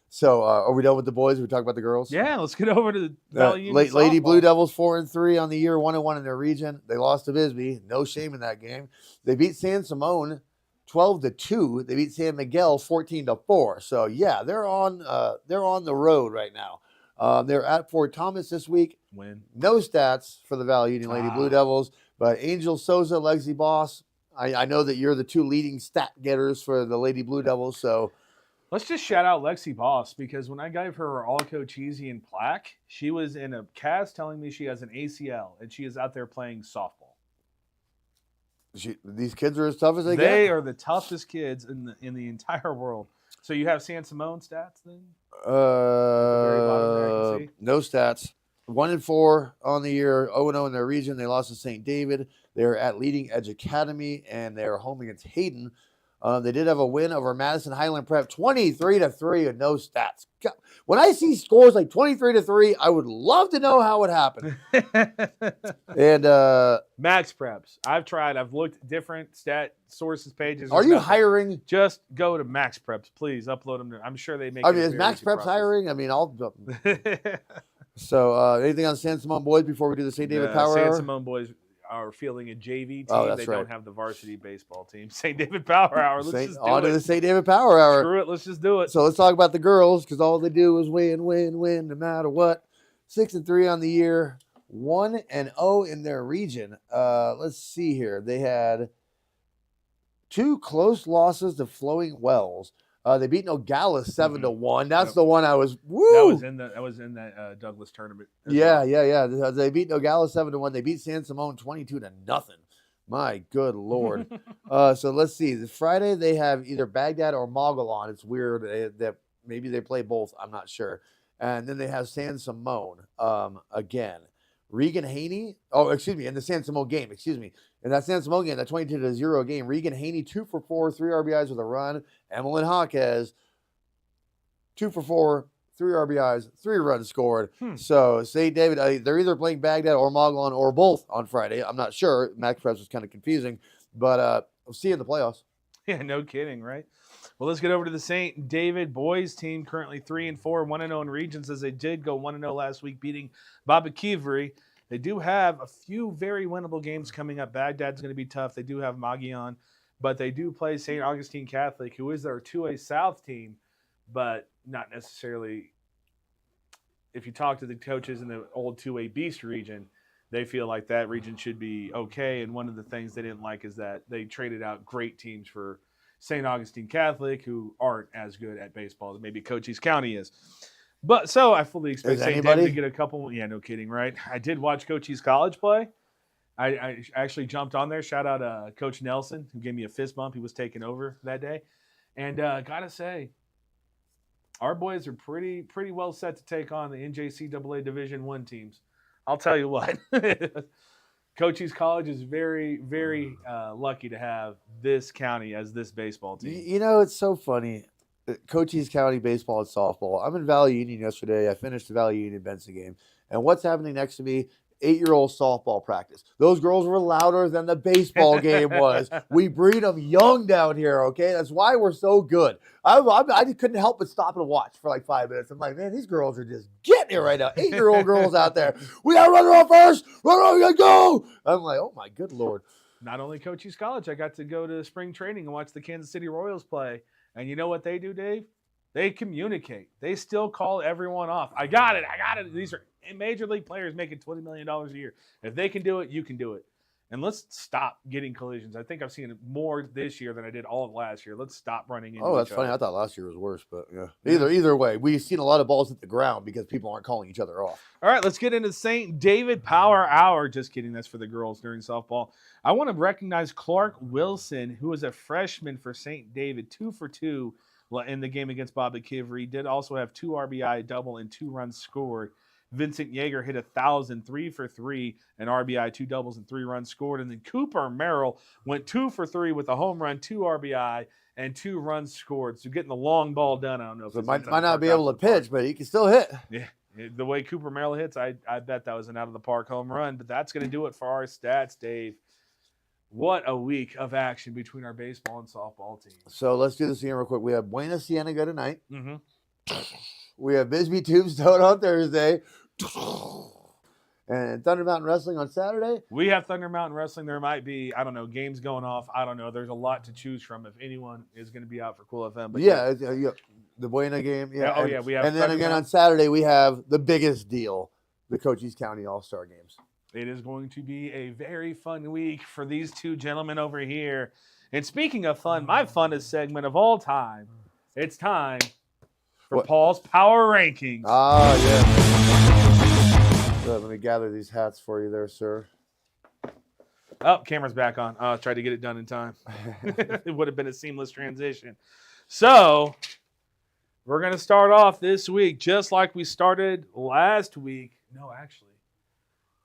So are we done with the boys? We talk about the girls. Yeah, let's get over to the Valley Union. Lady Blue Devils 4-3 on the year, 1-1 in their region. They lost to Bisbee. No shame in that game. They beat San Simone 12-2. They beat San Miguel 14-4. So yeah, they're on the road right now. They're at Fort Thomas this week. Win. No stats for the Valley Union Lady Blue Devils, but Angel Souza, Lexi Boss. I know that you're the 2 leading stat getters for the Lady Blue Devils. So let's just shout out Lexi Boss, because when I gave her all Cochise and plaque, she was in a cast telling me she has an ACL and she is out there playing softball. These kids are as tough as they get. They are the toughest kids in the entire world. So you have San Simone stats then? No stats. 1-4 on the year, 0-0 in their region. They lost to St. David. They're at Leading Edge Academy, and they're home against Hayden. They did have a win over Madison Highland Prep, 23-3 with no stats. God, when I see scores like 23-3, I would love to know how it happened. And Max Preps. I've looked at different stat sources pages. Are you hiring? Just go to Max Preps, please. Upload them. I'm sure they make. Is Max Preps hiring? I mean, I'll. So anything on San Simone boys before we do the St. David Power Hour? San Simone boys are fielding a JV team. That's they right. don't have the varsity baseball team. St. David Power Hour. Let's just do on it. to the St. David Power Hour. Screw it. Let's just do it. So let's talk about the girls, because all they do is win, no matter what. 6-3 on the year, 1-0 in their region. Let's see here. They had 2 close losses to Flowing Wells. They beat Nogales 7-1. That's the one I was. Woo! That was in that Douglas tournament. Yeah. They beat Nogales 7-1. They beat San Simone 22-0. My good Lord. So let's see. This Friday they have either Baghdad or Mogollon. It's weird that maybe they play both. I'm not sure. And then they have San Simone again. Regan Haney. Oh, excuse me. In the San Simone game. Excuse me. In that San Simone game, that 22-0 game, Regan Haney 2 for 4, 3 RBIs with a run. Emmeline Jaquez 2 for 4, 3 RBIs, 3 runs scored. So St. David, they're either playing Baghdad or Mogollon or both on Friday. I'm not sure. Max Preps was kind of confusing, but we'll see you in the playoffs. Yeah, no kidding, right? Well, let's get over to the St. David boys team, currently 3-4, 1-0 in regions, as they did go 1-0 last week, beating Babakivri. They do have a few very winnable games coming up. Baghdad's going to be tough. They do have Mogollon, but they do play St. Augustine Catholic, who is their 2A South team, but not necessarily. If you talk to the coaches in the old 2A Beast region, they feel like that region should be okay. And one of the things they didn't like is that they traded out great teams for St. Augustine Catholic, who aren't as good at baseball as maybe Cochise County is. But so I fully expect St. David to get a couple. Yeah, no kidding, right? I did watch Cochise College play. I actually jumped on there. Shout out Coach Nelson, who gave me a fist bump. He was taking over that day. And gotta say, our boys are pretty well set to take on the NJCAA Division I teams. I'll tell you what. Cochise College is very, very lucky to have this county as this baseball team. You know, it's so funny. Cochise County baseball and softball. I'm in Valley Union yesterday. I finished the Valley Union Benson game. And what's happening next to me? 8-year-old softball practice. Those girls were louder than the baseball game was. We breed them young down here, okay? That's why we're so good. I just couldn't help but stop and watch for like 5 minutes. I'm like, man, these girls are just getting it right now. 8-year-old girls out there. We got to run around first. Run around, we got to go. I'm like, oh, my good Lord. Not only Cochise College, I got to go to spring training and watch the Kansas City Royals play. And you know what they do, Dave? They communicate. They still call everyone off. I got it. These are major league players making $20 million a year. If they can do it, you can do it. And let's stop getting collisions. I think I've seen it more this year than I did all of last year. Let's stop running into each other. Oh, that's funny. I thought last year was worse, but yeah. Either way, we've seen a lot of balls hit the ground because people aren't calling each other off. All right, let's get into St. David Power Hour. Just kidding. That's for the girls during softball. I want to recognize Clark Wilson, who is a freshman for St. David, 2 for 2 in the game against Bobby Kivry. He did also have 2 RBI, double, and 2 runs scored. Vincent Yeager hit 1,000, 3 for 3, an RBI, 2 doubles, and 3 runs scored. And then Cooper Merrill went 2 for 3 with a home run, 2 RBI, and 2 runs scored. So getting the long ball done, I don't know if might not be able to pitch, but he can still hit. Yeah, the way Cooper Merrill hits, I bet that was an out-of-the-park home run. But that's going to do it for our stats, Dave. What a week of action between our baseball and softball teams. So let's do this again real quick. We have Buena Cienega tonight. Mm-hmm. We have Bisbee Tombstone on Thursday. And Thunder Mountain Wrestling on Saturday. We have Thunder Mountain Wrestling. There might be, I don't know, games going off. I don't know. There's a lot to choose from if anyone is going to be out for Cool FM. But yeah, the Buena game. Yeah. We have. And then again on Saturday, we have the biggest deal, the Cochise County All-Star Games. It is going to be a very fun week for these two gentlemen over here. And speaking of fun, my funnest segment of all time, it's time for Paul's Power Rankings. Ah, yeah. So let me gather these hats for you there, sir. Oh, camera's back on. I tried to get it done in time. It would have been a seamless transition. So we're going to start off this week just like we started last week. No, actually.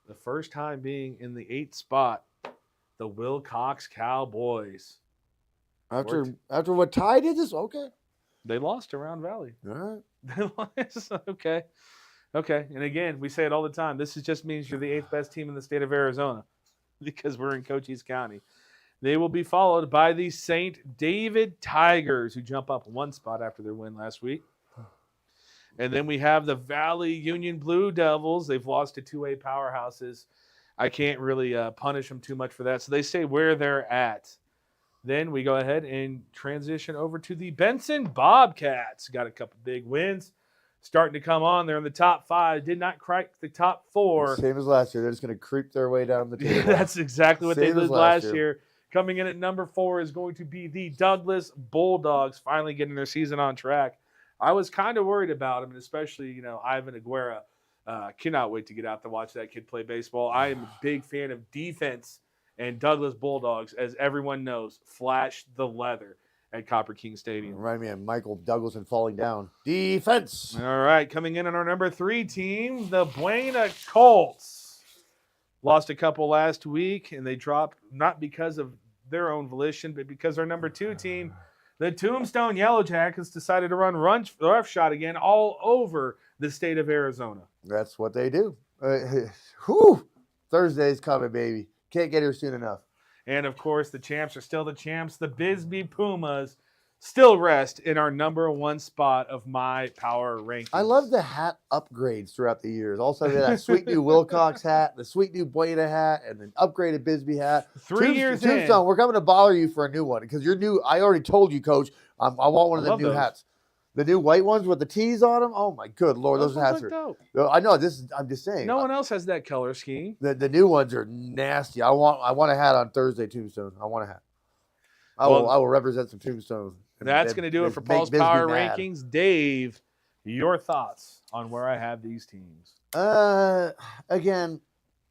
The first time being in the 8th spot, the Wilcox Cowboys. After what Ty did this? Okay. They lost to Round Valley. All right. They lost. Okay. And again, we say it all the time. This just means you're the 8th best team in the state of Arizona because we're in Cochise County. They will be followed by the St. David Tigers, who jump up 1 spot after their win last week. And then we have the Valley Union Blue Devils. They've lost to 2A powerhouses. I can't really punish them too much for that. So they stay where they're at. Then we go ahead and transition over to the Benson Bobcats. Got a couple big wins starting to come on. They're in the top 5. Did not crack the top 4. Same as last year. They're just going to creep their way down the table. Yeah, that's exactly what they did last year. Coming in at number 4 is going to be the Douglas Bulldogs, finally getting their season on track. I was kind of worried about them, and especially, Ivan Aguera. Cannot wait to get out to watch that kid play baseball. I am a big fan of defense, and Douglas Bulldogs, as everyone knows, flash the leather at Copper King Stadium. Remind me of Michael Douglas and falling down. Defense. All right, coming in on our number 3 team, the Buena Colts. Lost a couple last week, and they dropped not because of their own volition, but because our number 2 team, The Tombstone Yellow Jackets decided to run roughshod again all over the state of Arizona. That's what they do. Whew. Thursday's coming, baby. Can't get here soon enough. And, of course, the champs are still the champs. The Bisbee Pumas still rest in our number one spot of my power rankings. I love the hat upgrades throughout the years. Also, that sweet new Wilcox hat, the sweet new Buena hat, and an upgraded Bisbee hat. 3 years Tombstone, in. we're coming to bother you for a new one because your new. I already told you, Coach. I want one of the new those. hats. The new white ones with the T's on them. Oh my good Lord, those hats look are. dope. I know this is. I'm just saying. No one else has that color scheme. The new ones are nasty. I want a hat on Thursday, Tombstone. I want a hat. I will represent some Tombstones. That's going to do it for Paul's Power Rankings. Dave, your thoughts on where I have these teams? Again,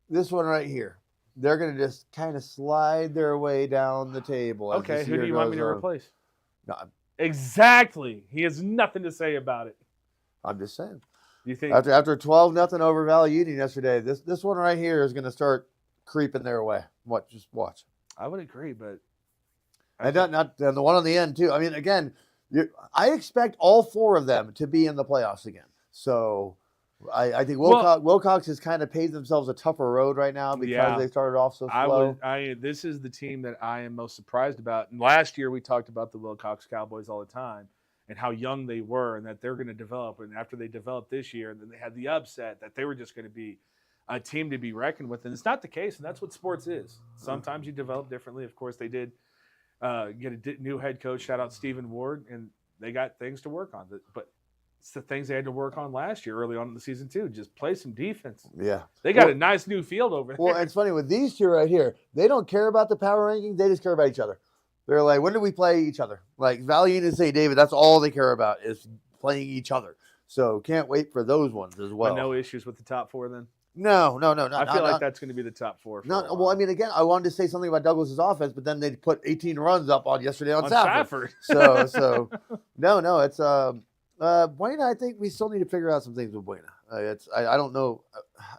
this one right here. They're going to just kind of slide their way down the table. Okay, who do you want me to replace? No, Exactly. He has nothing to say about it. I'm just saying. You think After 12-0 over Valley Union yesterday, this one right here is going to start creeping their way. Just watch. I would agree, but And the one on the end too. I mean, again, I expect all four of them to be in the playoffs again. So I think Wilcox has kind of paved themselves a tougher road right now because they started off so slow. This is the team that I am most surprised about. And last year we talked about the Wilcox Cowboys all the time and how young they were and that they're going to develop. And after they developed this year, and then they had the upset that they were just going to be a team to be reckoned with. And it's not the case, and that's what sports is. Sometimes you develop differently. Of course, they did get a new head coach. Shout out Stephen Ward, and they got things to work on. But it's the things they had to work on last year, early on in the season too. Just play some defense. Yeah, they got a nice new field over there. Well, it's funny with these two right here. They don't care about the power rankings. They just care about each other. They're like, when do we play each other? Like Valley and St. David, that's all they care about is playing each other. So can't wait for those ones as well. But no issues with the top four then? No. I feel like that's going to be the top four. Well, I mean, again, I wanted to say something about Douglas's offense, but then they put 18 runs up on yesterday on Safford. So no, it's Buena. I think we still need to figure out some things with Buena. I don't know.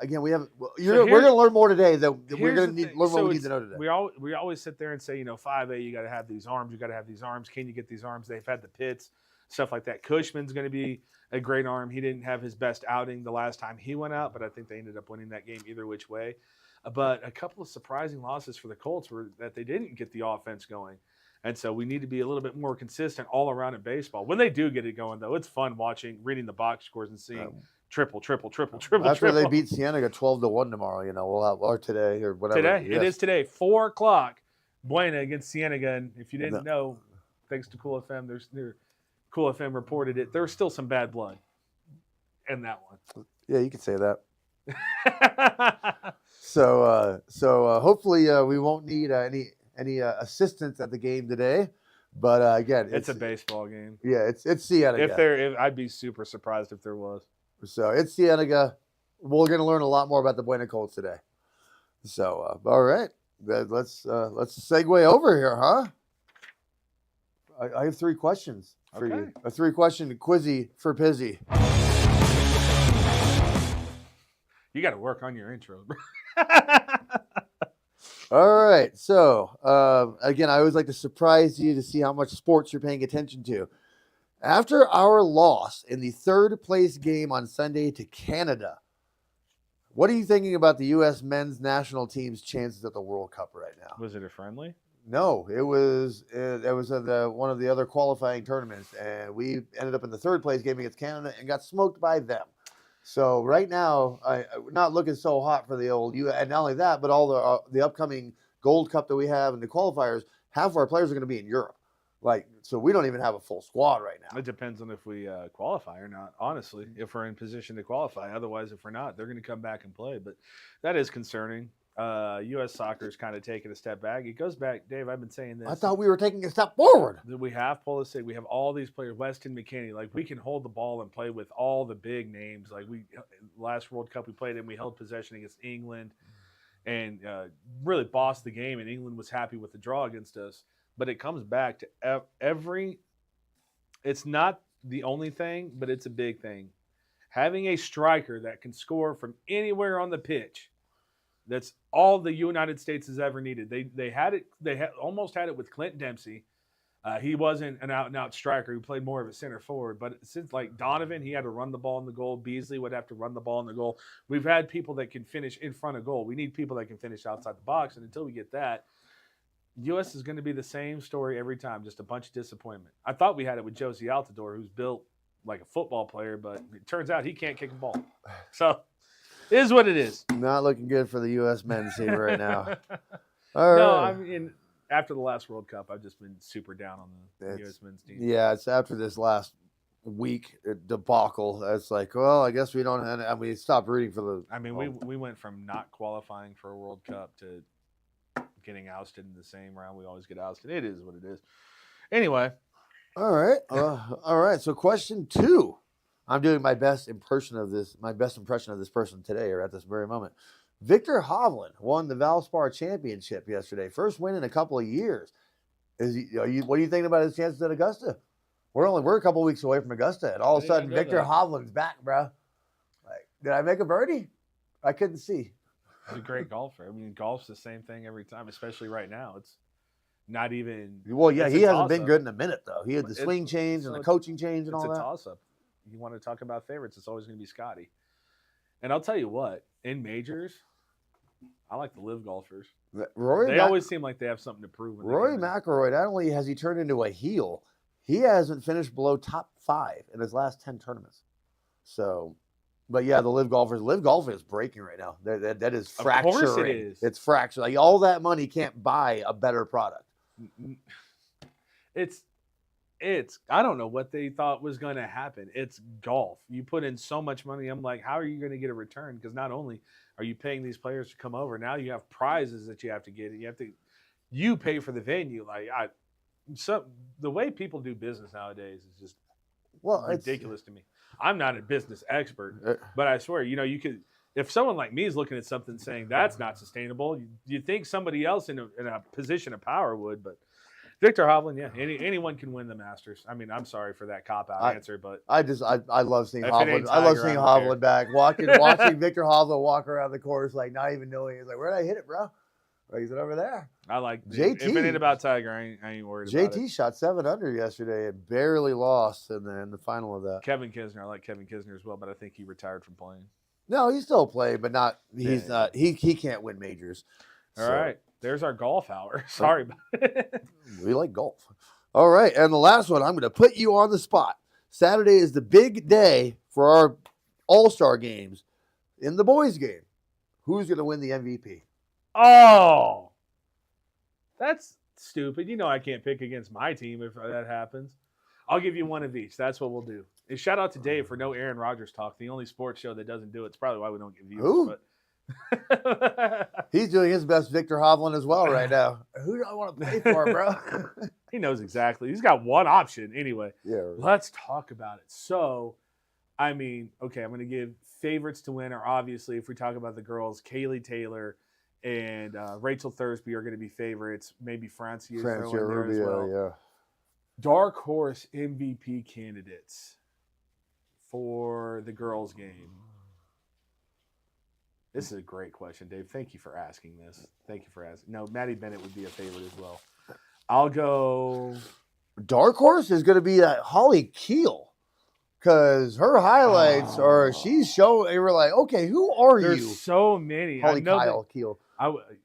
Again, we haven't. We're going to learn more today. We're going to learn what we need to know today. We always sit there and say, 5A, you got to have these arms. You got to have these arms. Can you get these arms? They've had the pits, stuff like that. Cushman's going to be a great arm. He didn't have his best outing the last time he went out, but I think they ended up winning that game either which way. But a couple of surprising losses for the Colts were that they didn't get the offense going. And so we need to be a little bit more consistent all around in baseball. When they do get it going, though, it's fun reading the box scores and seeing triple. After they beat Cienega 12-1 tomorrow, we'll have, or today or whatever. Today, yes. It is today, 4:00, Buena against Cienega. And if you didn't know, thanks to Cool FM, Cool FM reported it. There's still some bad blood in that one. Yeah, you could say that. So hopefully we won't need any assistance at the game today. But again, it's a baseball game. Yeah, it's Cienega. I'd be super surprised if there was. So it's Cienega. We're going to learn a lot more about the Buena Colts today. So all right, let's segue over here, huh? I have 3 questions for you. A 3-question quizzy for Pizzy. You got to work on your intro, bro. All right. So, again, I always like to surprise you to see how much sports you're paying attention to. After our loss in the 3rd place game on Sunday to Canada, what are you thinking about the U.S. men's national team's chances at the World Cup right now? Was it a friendly? No, it was one of the other qualifying tournaments, and we ended up in the 3rd place game against Canada and got smoked by them. So right now, not looking so hot for the old U. And not only that, but all the upcoming Gold Cup that we have and the qualifiers, half of our players are going to be in Europe. So we don't even have a full squad right now. It depends on if we qualify or not, honestly, if we're in position to qualify. Otherwise, if we're not, they're going to come back and play. But that is concerning. U.S. soccer is kind of taking a step back. It goes back, Dave, I've been saying this. I thought we were taking a step forward. We have Pulisic. We have all these players, Weston McKennie. We can hold the ball and play with all the big names. Last World Cup we played in, we held possession against England and really bossed the game, and England was happy with the draw against us. But it comes back to it's not the only thing, but it's a big thing. Having a striker that can score from anywhere on the pitch. That's all the United States has ever needed. They almost had it with Clint Dempsey, He wasn't an out-and-out striker. He played more of a center forward. But since like Donovan, he had to run the ball in the goal. Beasley would have to run the ball in the goal. We've had people that can finish in front of goal. We need people that can finish outside the box. And until we get that, U.S. is going to be the same story every time, just a bunch of disappointment. I thought we had it with Josie Altidore, who's built like a football player, but it turns out he can't kick a ball. So it is what it is. Not looking good for the U.S. men's team right now. All right. No, I mean, after the last World Cup, I've just been super down on the U.S. men's team. Yeah, it's after this last week debacle. It's like, well, I guess we don't. And we stopped rooting for the. I mean, we went from not qualifying for a World Cup to getting ousted in the same round. We always get ousted. It is what it is. Anyway. All right. All right. So question 2. I'm doing my best impression of this person today or at this very moment. Victor Hovland won the Valspar Championship yesterday. First win in a couple of years. What are you thinking about his chances at Augusta? We're a couple of weeks away from Augusta, and all of a sudden Victor Hovland's back, bro. Like, did I make a birdie? I couldn't see. He's a great golfer. I mean, golf's the same thing every time, especially right now. It's not even. Well, yeah, he hasn't been good in a minute though. He had the swing change and the coaching change and all that. It's a toss-up. You want to talk about favorites? It's always going to be Scotty. And I'll tell you what, in majors, I like the live golfers. They always seem like they have something to prove. Rory McIlroy, not only has he turned into a heel, he hasn't finished below top 5 in his last 10 tournaments. So. But yeah, the live golf is breaking right now. That is fracturing. Of course it is. It's fracturing. Like, all that money can't buy a better product. It's. I don't know what they thought was going to happen. It's golf. You put in so much money. I'm like, how are you going to get a return? Because not only are you paying these players to come over, now you have prizes that you have to get. You pay for the venue. The way people do business nowadays is just ridiculous to me. I'm not a business expert, but I swear, you could, if someone like me is looking at something saying that's not sustainable, you think somebody else in a position of power would, but Victor Hovland, yeah, anyone can win the Masters. I mean, I'm sorry for that cop-out answer, but I love seeing Hovland. I love seeing Hovland back, watching Victor Hovland walk around the course, like not even knowing. He's like, where did I hit it, bro? Like, he's over there. I like JT. If it ain't about Tiger, I ain't worried about it. JT shot 7 under yesterday and barely lost in the final of that. Kevin Kisner, I like Kevin Kisner as well, but I think he retired from playing. No, he still played, but not. He's not. He can't win majors. All right, there's our golf hour. Sorry about it. We like golf. All right, and the last one, I'm going to put you on the spot. Saturday is the big day for our All-Star games. In the boys' game, who's going to win the MVP? Oh, that's stupid. I can't pick against my team if that happens. I'll give you one of each. That's what we'll do. And shout out to Dave for no Aaron Rodgers talk. The only sports show that doesn't do it. It's probably why we don't get views. But he's doing his best Victor Hovland as well right now. Who do I want to play for, bro? He knows exactly. He's got one option anyway. Yeah. Right. Let's talk about it. So, I mean, okay, I'm going to give favorites to win are obviously, if we talk about the girls, Kaylee Taylor and Rachel Thursby are going to be favorites. Maybe Francia Rubio as well. Yeah. Dark horse MVP candidates for the girls' game. This is a great question, Dave. Thank you for asking this. No, Maddie Bennett would be a favorite as well. I'll go. Dark horse is going to be that Holly Keel. Because her highlights are, she's showing, they were like, okay, who are you? There's so many. Kyle Keel.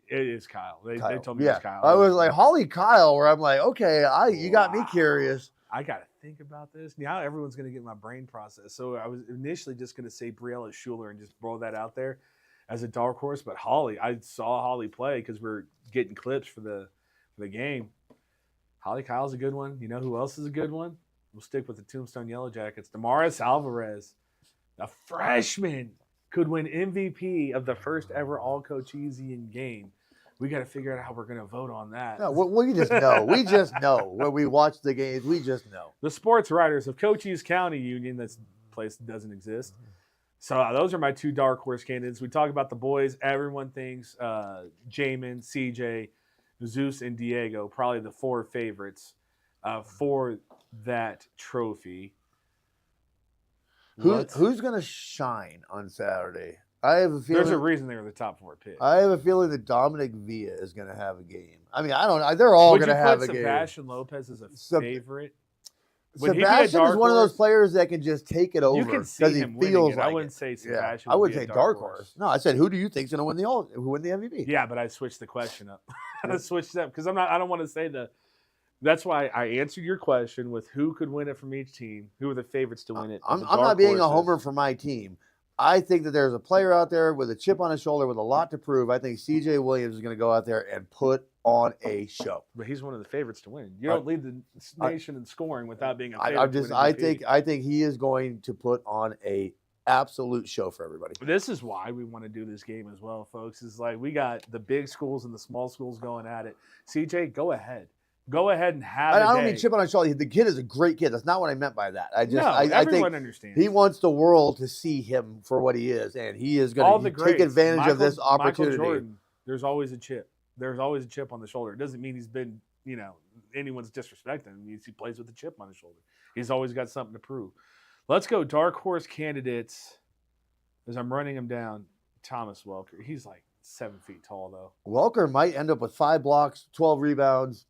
It is Kyle. They told me it was Kyle. I was like, Holly Kyle, where I'm like, okay, you got me curious. I got to think about this. Now everyone's going to get my brain processed. So I was initially just going to say Briella Schuler and just throw that out there as a dark horse. But Holly, I saw Holly play because we're getting clips for the game. Holly Kyle's a good one. You know who else is a good one? We'll stick with the Tombstone Yellow Jackets. Damaris Alvarez, the freshman, could win MVP of the first ever all-Cochisian game. We got to figure out how we're going to vote on that. No, we just know. We just know. When we watch the games, we just know. The sports writers of Cochise County Union, this place doesn't exist. So those are my 2 dark horse candidates. We talk about the boys. Everyone thinks Jamin, CJ, Zeus, and Diego, probably the 4 favorites for that trophy. Who's going to shine on Saturday? I have a feeling There's a reason they were the top 4 pick. I have a feeling that Dominic Villa is going to have a game. I mean, I don't know. They're all going to have a game. Sebastian Lopez as a favorite? Sebastian is one of those players that can just take it over. You can see him winning it. I wouldn't say Sebastian. I would say dark horse. No, I said who do you think is going to win the MVP? Yeah, but I switched the question up. I switched it up because I don't want to say the. That's why I answered your question with who could win it from each team. Who are the favorites to win it? I'm not being a homer for my team. I think that there's a player out there with a chip on his shoulder with a lot to prove. I think C.J. Williams is going to go out there and put on a show. But he's one of the favorites to win. You don't lead the nation in scoring without being a favorite. I think he is going to put on a absolute show for everybody. This is why we want to do this game as well, folks. Is like we got the big schools and the small schools going at it. CJ, go ahead. Go ahead and have I don't mean chip on his shoulder. The kid is a great kid. That's not what I meant by that. I think understands. He wants the world to see him for what he is, and he is going to take advantage of this opportunity. Michael Jordan, there's always a chip. There's always a chip on the shoulder. It doesn't mean he's been, anyone's disrespecting him. It means he plays with a chip on his shoulder. He's always got something to prove. Let's go dark horse candidates as I'm running him down. Thomas Welker. He's like 7 feet tall, though. Welker might end up with 5 blocks, 12 rebounds,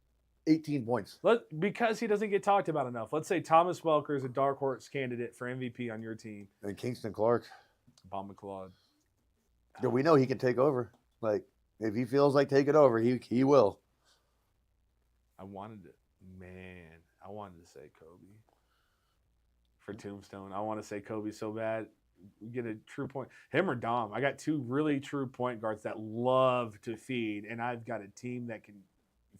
18 points. Because he doesn't get talked about enough. Let's say Thomas Welker is a dark horse candidate for MVP on your team. And Kingston Clark. Bob McLeod. Yeah, we know he can take over. Like, if he feels like taking over, he will. I wanted to say Kobe for Tombstone. I want to say Kobe so bad. Get a true point. Him or Dom. I got 2 really true point guards that love to feed, and I've got a team that can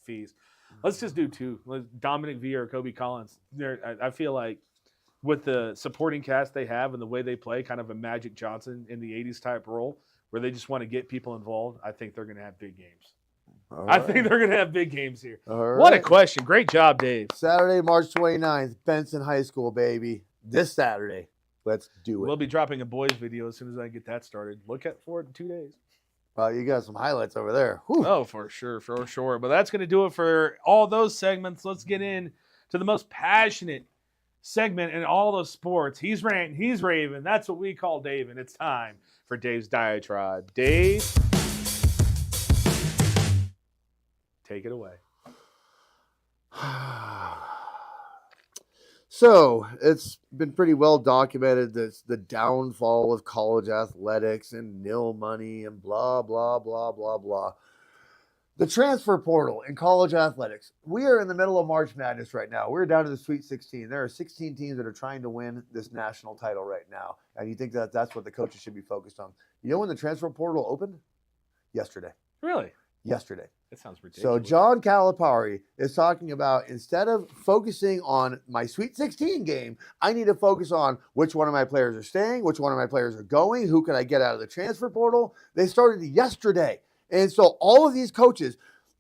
feast. Let's just do 2. Dominic V or Kobe Collins. I feel like with the supporting cast they have and the way they play, kind of a Magic Johnson in the 80s type role, where they just want to get people involved, I think they're going to have big games. I think they're going to have big games here. What a question. Great job, Dave. Saturday, March 29th, Benson High School, baby. This Saturday. Let's do it. We'll be dropping a boys video as soon as I get that started. Look for it in 2 days. You got some highlights over there. Whew. Oh, for sure. But that's going to do it for all those segments. Let's get in to the most passionate segment in all those sports. He's ranting, he's raving. That's what we call Dave, and it's time for Dave's diatribe. Dave, take it away. So it's been pretty well documented that the downfall of college athletics and nil money and blah, blah, blah, blah, blah. The transfer portal in college athletics. We are in the middle of March Madness right now. We're down to the Sweet 16. There are 16 teams that are trying to win this national title right now. And you think that that's what the coaches should be focused on. You know when the transfer portal opened? Yesterday. Really? Yesterday. That sounds ridiculous. So John Calipari is talking about, instead of focusing on my Sweet 16 game, I need to focus on which one of my players are staying, which one of my players are going, who can I get out of the transfer portal. They started yesterday. And so all of these coaches,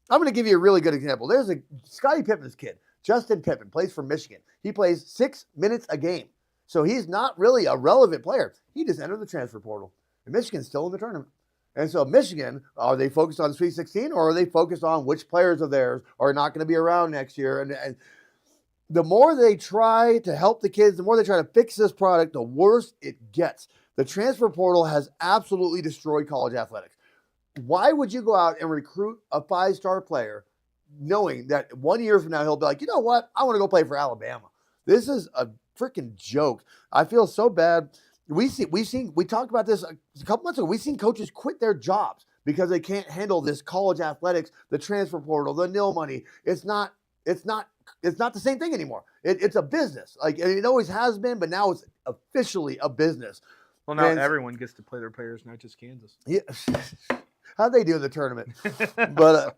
I'm going to give you a really good example. There's a Scottie Pippen's kid, Justin Pippen, plays for Michigan. He plays 6 minutes a game. So he's not really a relevant player. He just entered the transfer portal. And Michigan's still in the tournament. And so Michigan, are they focused on Sweet 16 or are they focused on which players of theirs are not going to be around next year? And the more they try to help the kids, the more they try to fix this product, the worse it gets. The transfer portal has absolutely destroyed college athletics. Why would you go out and recruit a 5-star player knowing that 1 year from now he'll be like, you know what? I want to go play for Alabama. This is a freaking joke. I feel so bad. We talked about this a couple months ago. We've seen coaches quit their jobs because they can't handle this college athletics, the transfer portal, the nil money. It's not the same thing anymore. It's a business. Like, and it always has been, but now it's officially a business. Well, now everyone gets to play their players, not just Kansas. Yeah. How'd they do in the tournament? But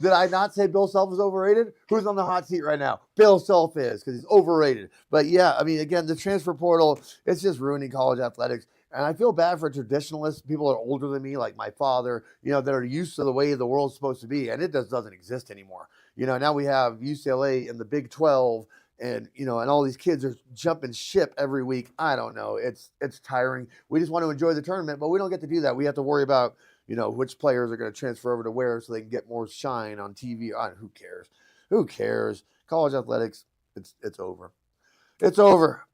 did I not say Bill Self is overrated? Who's on the hot seat right now? Bill Self is, because he's overrated. But yeah, I mean, again, the transfer portal, it's just ruining college athletics. And I feel bad for traditionalists, people that are older than me, like my father, that are used to the way the world's supposed to be. And it just doesn't exist anymore. Now we have UCLA in the Big 12. And, and all these kids are jumping ship every week. I don't know. It's tiring. We just want to enjoy the tournament, but we don't get to do that. We have to worry about, which players are going to transfer over to where so they can get more shine on TV. Who cares? Who cares? College athletics, it's over. It's over.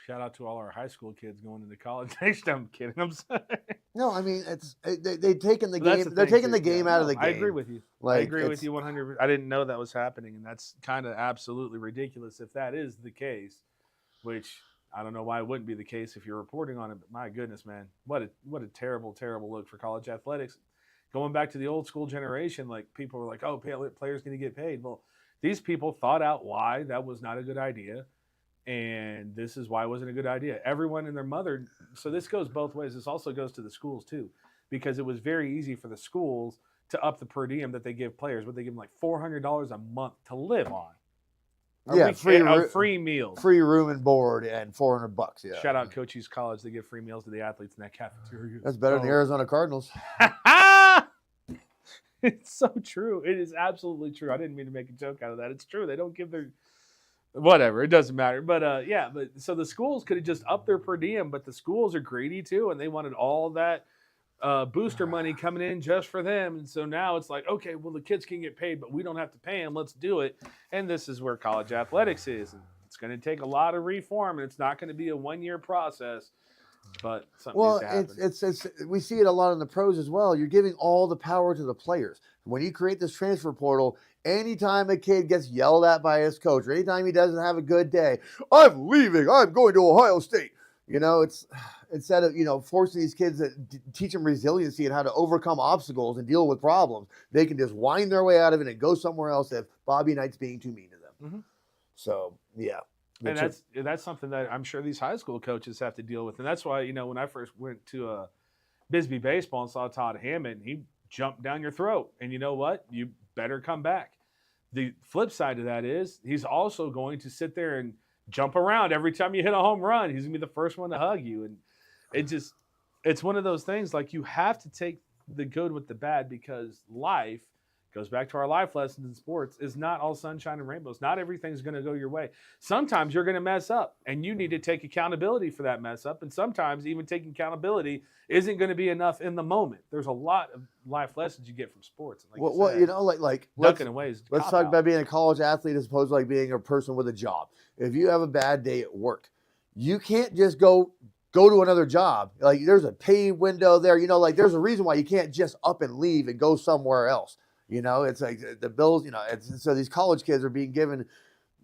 Shout out to all our high school kids going into college. I'm kidding. I'm sorry. No, I mean they've taken the But that's game. They're thing, taking too. the game Yeah, out of no, the game. I agree with you. I Like, agree with you 100%. I didn't know that was happening, and that's kind of absolutely ridiculous if that is the case, which I don't know why it wouldn't be the case if you're reporting on it, but my goodness, man, what a terrible, terrible look for college athletics. Going back to the old school generation, like people were like, oh, players going to get paid. Well, these people thought out why that was not a good idea. And this is why it wasn't a good idea. Everyone and their mother. So this goes both ways. This also goes to the schools too, because it was very easy for the schools to up the per diem that they give players. But they give them like $400 a month to live on. Free meals, free room and board, and $400. Yeah. Shout out Cochise College. They give free meals to the athletes in that cafeteria. That's better than the Arizona Cardinals. It's so true. It is absolutely true. I didn't mean to make a joke out of that. It's true. They don't give their whatever. It doesn't matter. But yeah. But so the schools could have just upped their per diem, but the schools are greedy too, and they wanted all that booster money coming in just for them. And so now it's like, okay, well, the kids can get paid, but we don't have to pay them. Let's do it. And this is where college athletics is. And it's going to take a lot of reform, and it's not going to be a 1-year process. But something needs to happen. It's we see it a lot in the pros as well. You're giving all the power to the players. When you create this transfer portal, anytime a kid gets yelled at by his coach, or anytime he doesn't have a good day, I'm leaving. I'm going to Ohio State. You know, it's instead of, forcing these kids to teach them resiliency and how to overcome obstacles and deal with problems, they can just wind their way out of it and go somewhere else if Bobby Knight's being too mean to them. Mm-hmm. So, yeah. And that's something that I'm sure these high school coaches have to deal with. And that's why, when I first went to Bisbee baseball and saw Todd Hammond, he jumped down your throat. And you know what? You better come back. The flip side of that is he's also going to sit there and jump around every time you hit a home run. He's going to be the first one to hug you. And it's one of those things, like, you have to take the good with the bad, because life goes back to our life lessons in sports, is not all sunshine and rainbows. Not everything's going to go your way. Sometimes you're going to mess up, and you need to take accountability for that mess up. And sometimes even taking accountability isn't going to be enough in the moment. There's a lot of life lessons you get from sports. And let's talk about being a college athlete as opposed to like being a person with a job. If you have a bad day at work, you can't just go to another job. Like, there's a pay window there. There's a reason why you can't just up and leave and go somewhere else. It's like the bills, so these college kids are being given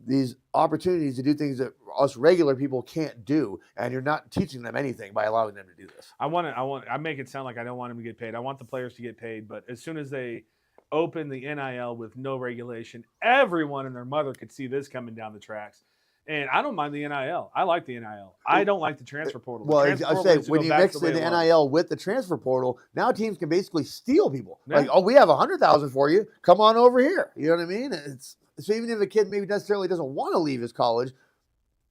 these opportunities to do things that us regular people can't do. And you're not teaching them anything by allowing them to do this. I make it sound like I don't want them to get paid. I want the players to get paid. But as soon as they open the NIL with no regulation, everyone and their mother could see this coming down the tracks. And I don't mind the NIL. I like the NIL. I don't like the transfer portal. I say, when you mix in the NIL with the transfer portal, now teams can basically steal people. Yeah. Like, oh, we have $100,000 for you. Come on over here. You know what I mean? So even if a kid maybe necessarily doesn't want to leave his college,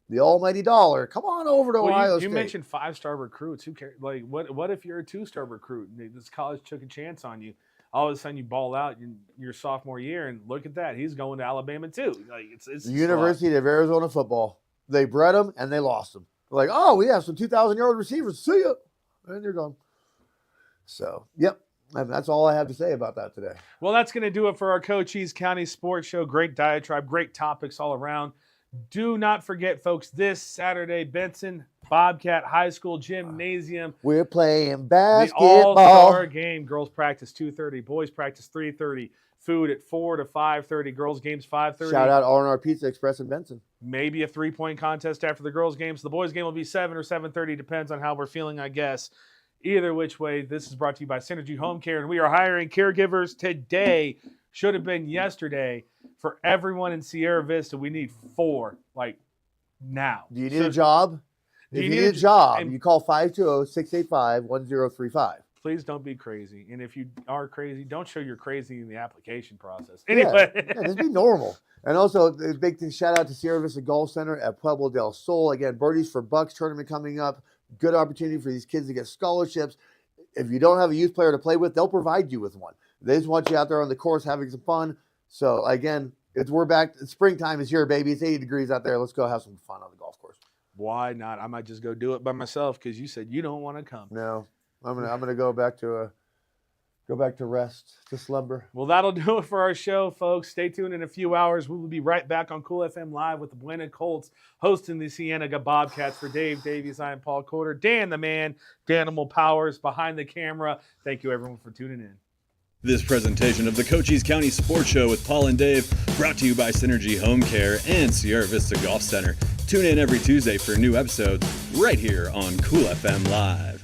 the almighty dollar, come on over to Ohio State. You mentioned 5-star recruits. Who cares? Like, what if you're a 2-star recruit? This college took a chance on you. All of a sudden you ball out in your sophomore year, and look at that. He's going to Alabama too. Like, it's the University of Arizona football. They bred him and they lost him. They're like, oh, we have some 2,000-yard receivers. See ya. And you're gone. So, yep. And that's all I have to say about that today. Well, that's going to do it for our Cochise County Sports Show. Great diatribe, great topics all around. Do not forget, folks, this Saturday, Benson Bobcat High School Gymnasium. We're playing basketball. The all-star game. Girls practice 2:30. Boys practice 3:30. Food at 4 to 5:30. Girls games 5:30. Shout out R&R Pizza Express in Benson. Maybe a 3-point contest after the girls' games. The boys' game will be 7 or 7:30. Depends on how we're feeling, I guess. Either which way, this is brought to you by Synergy HomeCare, and we are hiring caregivers today. Should have been yesterday. For everyone in Sierra Vista, we need 4, like, now. Do you need a job? If you need a job, you call 520-685-1035. Please don't be crazy. And if you are crazy, don't show you're crazy in the application process. Anyway. Yeah, just be normal. And also, a big shout out to Sierra Vista Golf Center at Pueblo Del Sol. Again, Birdies for Bucks tournament coming up. Good opportunity for these kids to get scholarships. If you don't have a youth player to play with, they'll provide you with one. They just want you out there on the course having some fun. So, again, we're back. Springtime is here, baby. It's 80 degrees out there. Let's go have some fun on the golf course. Why not? I might just go do it by myself because you said you don't want to come. No, I'm gonna go back to Go back to rest, to slumber. Well, that'll do it for our show, folks. Stay tuned in a few hours. We will be right back on Cool FM Live with the Buena Colts hosting the Cienega Bobcats. For Dave Davies, I am Paul Corder. Dan the man, Danimal Powers behind the camera. Thank you, everyone, for tuning in. This presentation of the Cochise County Sports Show with Paul and Dave brought to you by Synergy Home Care and Sierra Vista Golf Center. Tune in every Tuesday for new episodes right here on Cool FM Live.